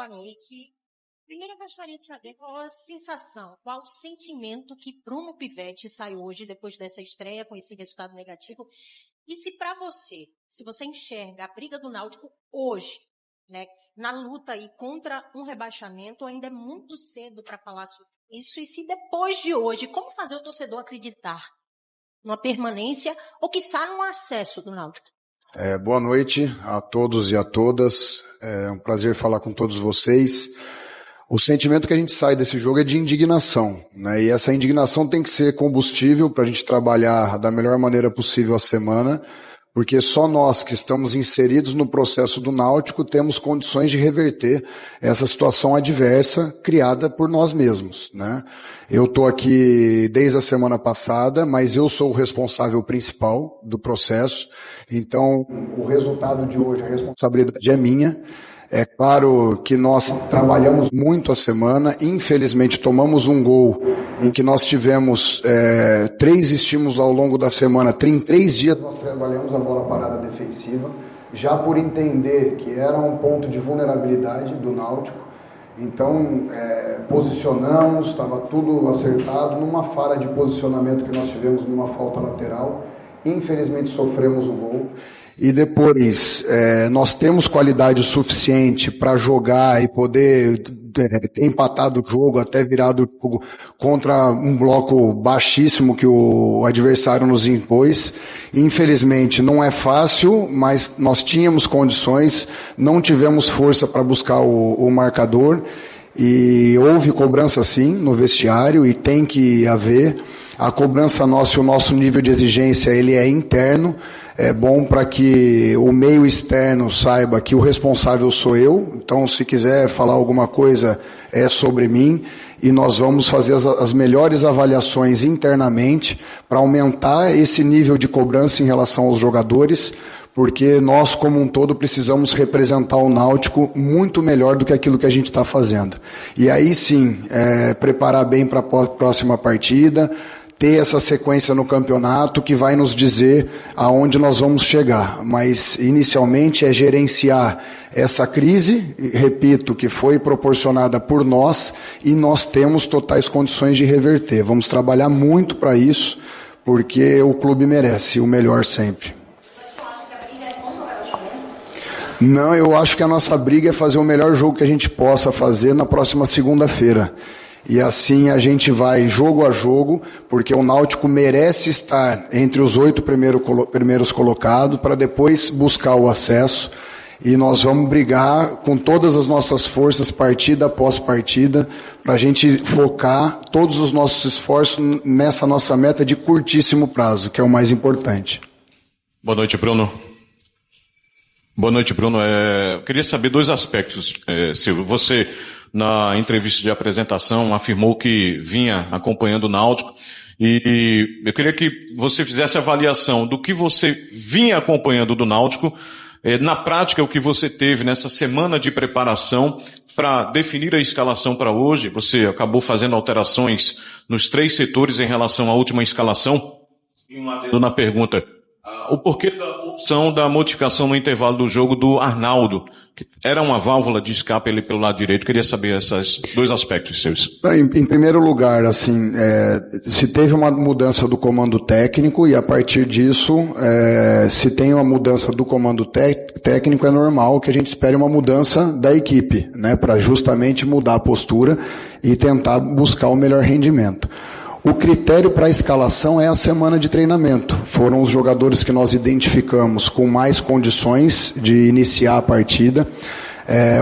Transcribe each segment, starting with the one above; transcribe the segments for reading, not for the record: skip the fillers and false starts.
boa noite. Primeiro eu gostaria de saber qual a sensação, qual o sentimento que Bruno Pivetti sai hoje depois dessa estreia com esse resultado negativo. E se para você, se você enxerga a briga do Náutico hoje, né, na luta aí contra um rebaixamento, ainda é muito cedo para falar sobre isso. E se depois de hoje, como fazer o torcedor acreditar numa permanência ou quiçá num acesso do Náutico? Boa noite a todos e a todas. É um prazer falar com todos vocês. O sentimento que a gente sai desse jogo é de indignação, né? E essa indignação tem que ser combustível para a gente trabalhar da melhor maneira possível a semana, porque só nós que estamos inseridos no processo do Náutico temos condições de reverter essa situação adversa criada por nós mesmos, né? Eu estou aqui desde a semana passada, mas eu sou o responsável principal do processo, então o resultado de hoje, a responsabilidade é minha. É claro que nós trabalhamos muito a semana, infelizmente tomamos um gol em que nós tivemos 3 estímulos ao longo da semana, em 3 dias nós trabalhamos a bola parada defensiva, já por entender que era um ponto de vulnerabilidade do Náutico, então posicionamos, estava tudo acertado, numa falha de posicionamento que nós tivemos numa falta lateral, infelizmente sofremos o gol. E depois, nós temos qualidade suficiente para jogar e poder ter empatado o jogo, até virado o jogo contra um bloco baixíssimo que o adversário nos impôs. Infelizmente, não é fácil, mas nós tínhamos condições, não tivemos força para buscar o marcador. E houve cobrança sim no vestiário e tem que haver. A cobrança nossa e o nosso nível de exigência ele é interno. É bom para que o meio externo saiba que o responsável sou eu. Então, se quiser falar alguma coisa, é sobre mim. E nós vamos fazer as melhores avaliações internamente para aumentar esse nível de cobrança em relação aos jogadores, porque nós, como um todo, precisamos representar o Náutico muito melhor do que aquilo que a gente está fazendo. E aí sim, preparar bem para a próxima partida, ter essa sequência no campeonato que vai nos dizer aonde nós vamos chegar. Mas, inicialmente, é gerenciar essa crise, repito, que foi proporcionada por nós e nós temos totais condições de reverter. Vamos trabalhar muito para isso, porque o clube merece o melhor sempre. Não, eu acho que a nossa briga é fazer o melhor jogo que a gente possa fazer na próxima segunda-feira. E assim a gente vai jogo a jogo, porque o Náutico merece estar entre os 8 primeiros colocados para depois buscar o acesso. E nós vamos brigar com todas as nossas forças, partida após partida, para a gente focar todos os nossos esforços nessa nossa meta de curtíssimo prazo, que é o mais importante. Boa noite, Bruno. Boa noite, Bruno. Eu queria saber 2 aspectos, Silvio. Você, na entrevista de apresentação, afirmou que vinha acompanhando o Náutico e eu queria que você fizesse a avaliação do que você vinha acompanhando do Náutico, na prática, o que você teve nessa semana de preparação para definir a escalação para hoje. Você acabou fazendo alterações nos 3 setores em relação à última escalação. E um adendo na pergunta. O porquê da opção da modificação no intervalo do jogo do Arnaldo, que era uma válvula de escape ali pelo lado direito. Queria saber esses 2 aspectos seus. Em primeiro lugar, assim, se teve uma mudança do comando técnico e a partir disso, se tem uma mudança do comando técnico, é normal que a gente espere uma mudança da equipe, né, para justamente mudar a postura e tentar buscar o melhor rendimento. O critério para a escalação é a semana de treinamento. Foram os jogadores que nós identificamos com mais condições de iniciar a partida.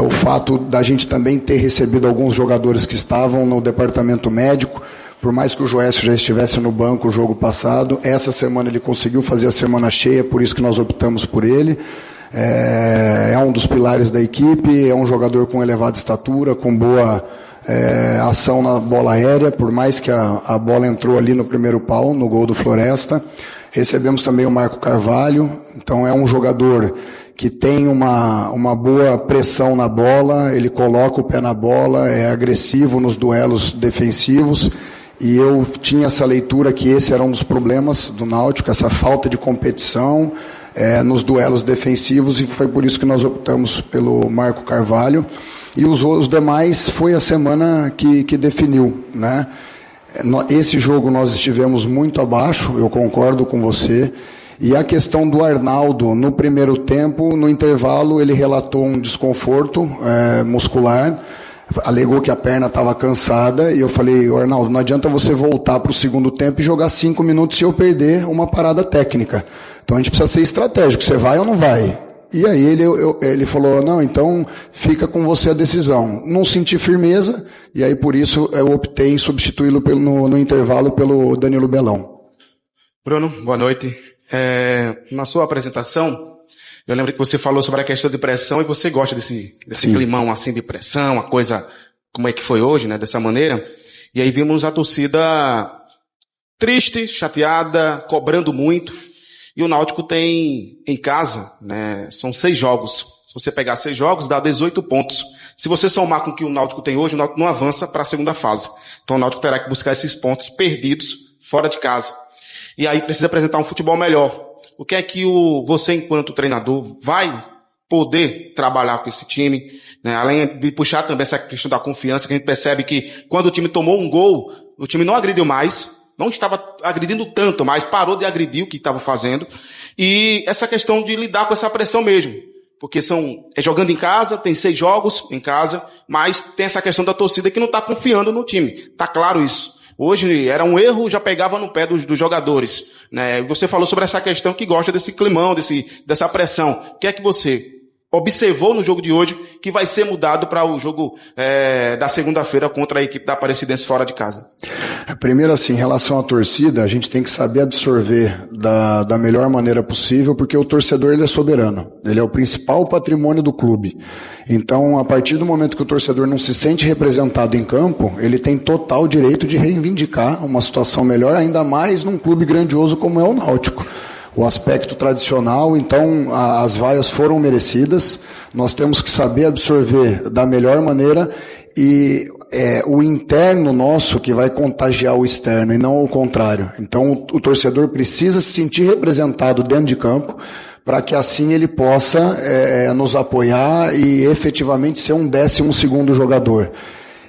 O fato da gente também ter recebido alguns jogadores que estavam no departamento médico, por mais que o Joécio já estivesse no banco o jogo passado, essa semana ele conseguiu fazer a semana cheia, por isso que nós optamos por ele. É um dos pilares da equipe, é um jogador com elevada estatura, com boa ação na bola aérea, por mais que a bola entrou ali no primeiro pau, no gol do Floresta. Recebemos também o Marco Carvalho, então é um jogador que tem uma boa pressão na bola, ele coloca o pé na bola, é agressivo nos duelos defensivos, e eu tinha essa leitura que esse era um dos problemas do Náutico, essa falta de competição nos duelos defensivos, e foi por isso que nós optamos pelo Marco Carvalho. e os demais foi a semana que definiu, né? Esse jogo nós estivemos muito abaixo, eu concordo com você. E a questão do Arnaldo, no primeiro tempo, no intervalo, ele relatou um desconforto muscular, alegou que a perna estava cansada, e eu falei, Arnaldo, não adianta você voltar para o segundo tempo e jogar 5 minutos se eu perder uma parada técnica. Então a gente precisa ser estratégico, você vai ou não vai? E aí ele falou, não, então fica com você a decisão. Não senti firmeza, e aí por isso eu optei em substituí-lo no intervalo pelo Danilo Belão. Bruno, boa noite. Na sua apresentação, eu lembro que você falou sobre a questão de pressão e você gosta desse climão assim de pressão, a coisa como é que foi hoje, né, dessa maneira. E aí vimos a torcida triste, chateada, cobrando muito. E o Náutico tem em casa, né, são 6 jogos. Se você pegar 6 jogos, dá 18 pontos. Se você somar com o que o Náutico tem hoje, o Náutico não avança para a segunda fase. Então o Náutico terá que buscar esses pontos perdidos fora de casa. E aí precisa apresentar um futebol melhor. O que é que você, enquanto treinador, vai poder trabalhar com esse time, né? Além de puxar também essa questão da confiança, que a gente percebe que quando o time tomou um gol, o time não agrediu mais, não estava agredindo tanto, mas parou de agredir o que estava fazendo. E essa questão de lidar com essa pressão mesmo. Porque jogando em casa, tem 6 jogos em casa, mas tem essa questão da torcida que não está confiando no time. Tá claro isso. Hoje era um erro, já pegava no pé dos jogadores, né? Você falou sobre essa questão que gosta desse climão, dessa pressão. O que é que você observou no jogo de hoje que vai ser mudado para o jogo da segunda-feira contra a equipe da Aparecidense fora de casa? Primeiro, assim, em relação à torcida, a gente tem que saber absorver da melhor maneira possível, porque o torcedor ele é soberano. Ele é o principal patrimônio do clube. Então, a partir do momento que o torcedor não se sente representado em campo, ele tem total direito de reivindicar uma situação melhor, ainda mais num clube grandioso como é o Náutico. O aspecto tradicional, então, as vaias foram merecidas, nós temos que saber absorver da melhor maneira e o interno nosso que vai contagiar o externo e não o contrário. Então, o torcedor precisa se sentir representado dentro de campo, para que assim ele possa nos apoiar e efetivamente ser um 12º jogador.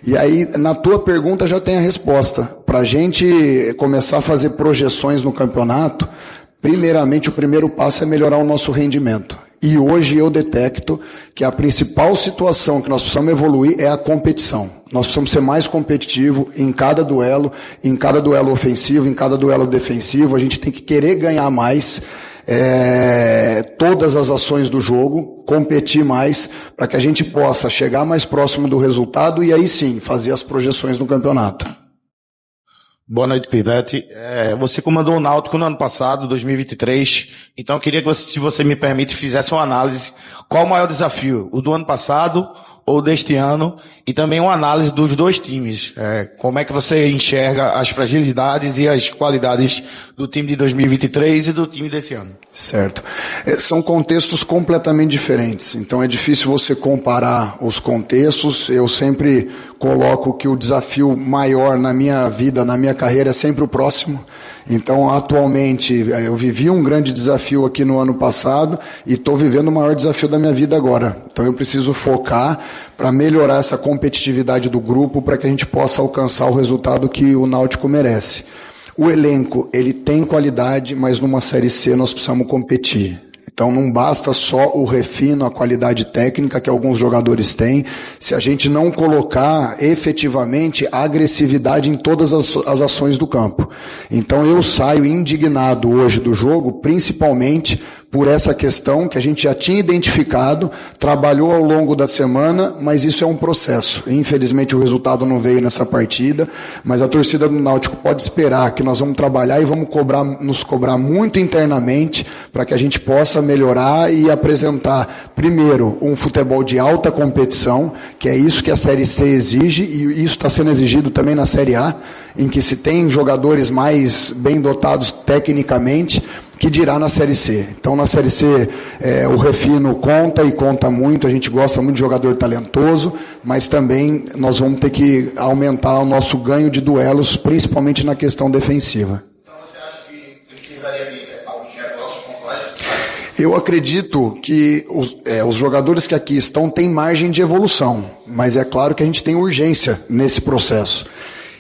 E aí, na tua pergunta já tem a resposta. Para a gente começar a fazer projeções no campeonato, primeiramente o primeiro passo é melhorar o nosso rendimento. E hoje eu detecto que a principal situação que nós precisamos evoluir é a competição. Nós precisamos ser mais competitivo em cada duelo ofensivo, em cada duelo defensivo. A gente tem que querer ganhar mais todas as ações do jogo, competir mais, para que a gente possa chegar mais próximo do resultado e aí sim fazer as projeções no campeonato. Boa noite, Pivete. Você comandou o Náutico no ano passado, 2023, então eu queria que você, se você me permite, fizesse uma análise. Qual o maior desafio? O do ano passado ou deste ano? E também uma análise dos 2 times. Como é que você enxerga as fragilidades e as qualidades do time de 2023 e do time desse ano? Certo. São contextos completamente diferentes, então é difícil você comparar os contextos. Eu sempre coloco que o desafio maior na minha vida, na minha carreira, é sempre o próximo. Então, atualmente, eu vivi um grande desafio aqui no ano passado e estou vivendo o maior desafio da minha vida agora. Então, eu preciso focar para melhorar essa competitividade do grupo para que a gente possa alcançar o resultado que o Náutico merece. O elenco, ele tem qualidade, mas numa Série C nós precisamos competir. Então não basta só o refino, a qualidade técnica que alguns jogadores têm, se a gente não colocar efetivamente a agressividade em todas as ações do campo. Então eu saio indignado hoje do jogo, principalmente por essa questão que a gente já tinha identificado, trabalhou ao longo da semana, mas isso é um processo. Infelizmente o resultado não veio nessa partida, mas a torcida do Náutico pode esperar que nós vamos trabalhar e vamos nos cobrar muito internamente para que a gente possa melhorar e apresentar, primeiro, um futebol de alta competição, que é isso que a Série C exige, e isso está sendo exigido também na Série A, em que se tem jogadores mais bem dotados tecnicamente, que dirá na Série C. Então, na Série C, o refino conta e conta muito, a gente gosta muito de jogador talentoso, mas também nós vamos ter que aumentar o nosso ganho de duelos, principalmente na questão defensiva. Então, você acha que precisaria de alguns reforços pontuais? Eu acredito que os jogadores que aqui estão têm margem de evolução, mas é claro que a gente tem urgência nesse processo.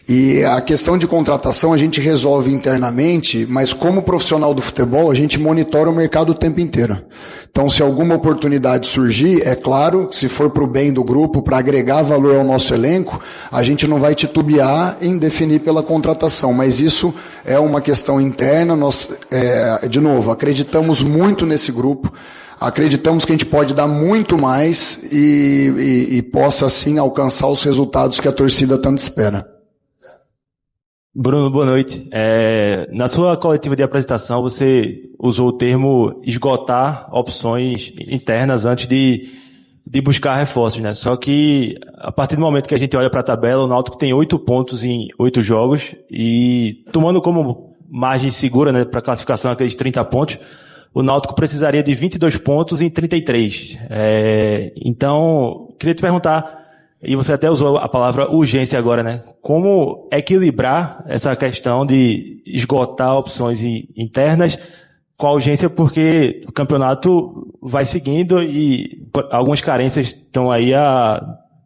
E a questão de contratação a gente resolve internamente, mas como profissional do futebol a gente monitora o mercado o tempo inteiro. Então se alguma oportunidade surgir, é claro, se for para o bem do grupo, para agregar valor ao nosso elenco, a gente não vai titubear em definir pela contratação, mas isso é uma questão interna. Nós, de novo, acreditamos muito nesse grupo, acreditamos que a gente pode dar muito mais e possa assim alcançar os resultados que a torcida tanto espera. Bruno, boa noite. Na sua coletiva de apresentação, você usou o termo esgotar opções internas antes de buscar reforços, né? Só que, a partir do momento que a gente olha para a tabela, o Náutico tem 8 pontos em 8 jogos e, tomando como margem segura, né, para classificação aqueles 30 pontos, o Náutico precisaria de 22 pontos em 33. Então, queria te perguntar, e você até usou a palavra urgência agora, né? Como equilibrar essa questão de esgotar opções internas com a urgência, porque o campeonato vai seguindo e algumas carências estão aí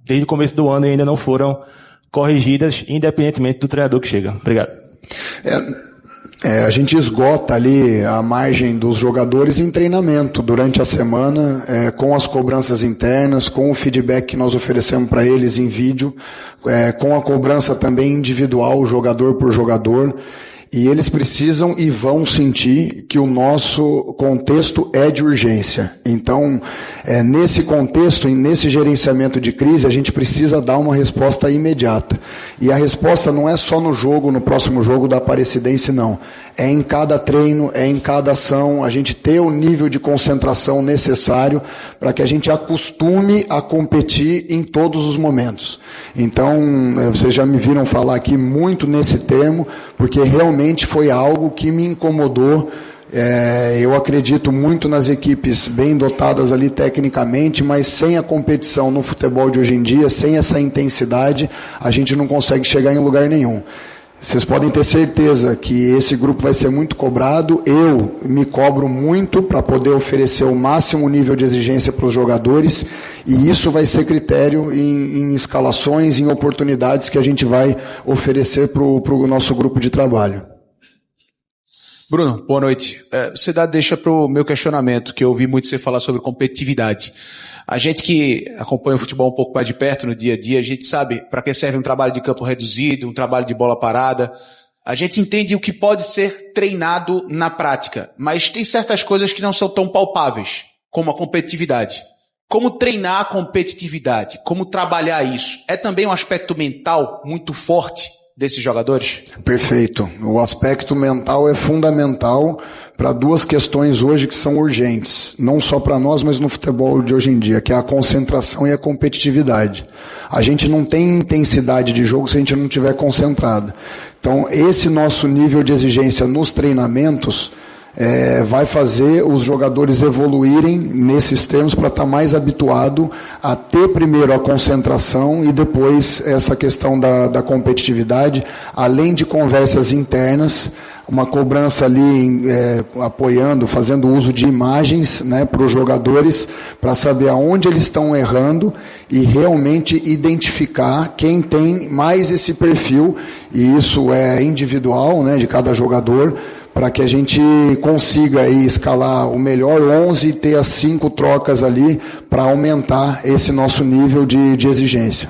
desde o começo do ano e ainda não foram corrigidas, independentemente do treinador que chega. Obrigado. A gente esgota ali a margem dos jogadores em treinamento durante a semana, com as cobranças internas, com o feedback que nós oferecemos para eles em vídeo, com a cobrança também individual, jogador por jogador. E eles precisam e vão sentir que o nosso contexto é de urgência. Então, nesse contexto, nesse gerenciamento de crise, a gente precisa dar uma resposta imediata. E a resposta não é só no jogo, no próximo jogo da Aparecidense, não. É em cada treino, é em cada ação, a gente ter o nível de concentração necessário para que a gente acostume a competir em todos os momentos. Então, vocês já me viram falar aqui muito nesse termo, porque realmente foi algo que me incomodou. Eu acredito muito nas equipes bem dotadas ali tecnicamente, mas sem a competição no futebol de hoje em dia, sem essa intensidade, a gente não consegue chegar em lugar nenhum. Vocês podem ter certeza que esse grupo vai ser muito cobrado. Eu me cobro muito para poder oferecer o máximo nível de exigência para os jogadores, e isso vai ser critério em escalações, em oportunidades que a gente vai oferecer para o nosso grupo de trabalho. Bruno, boa noite. Você deixa para o meu questionamento, que eu ouvi muito você falar sobre competitividade. A gente que acompanha o futebol um pouco mais de perto no dia a dia, a gente sabe para que serve um trabalho de campo reduzido, um trabalho de bola parada. A gente entende o que pode ser treinado na prática, mas tem certas coisas que não são tão palpáveis, como a competitividade. Como treinar a competitividade? Como trabalhar isso? É também um aspecto mental muito forte desses jogadores? Perfeito. O aspecto mental é fundamental para duas questões hoje que são urgentes, não só para nós, mas no futebol de hoje em dia, que é a concentração e a competitividade. A gente não tem intensidade de jogo se a gente não estiver concentrado. Então, esse nosso nível de exigência nos treinamentos vai fazer os jogadores evoluírem nesses termos para estar mais habituado a ter primeiro a concentração e depois essa questão da competitividade, além de conversas internas, uma cobrança ali apoiando, fazendo uso de imagens, né, para os jogadores, para saber aonde eles estão errando e realmente identificar quem tem mais esse perfil, e isso é individual, né, de cada jogador, para que a gente consiga aí escalar o melhor 11 e ter as 5 trocas ali para aumentar esse nosso nível de exigência.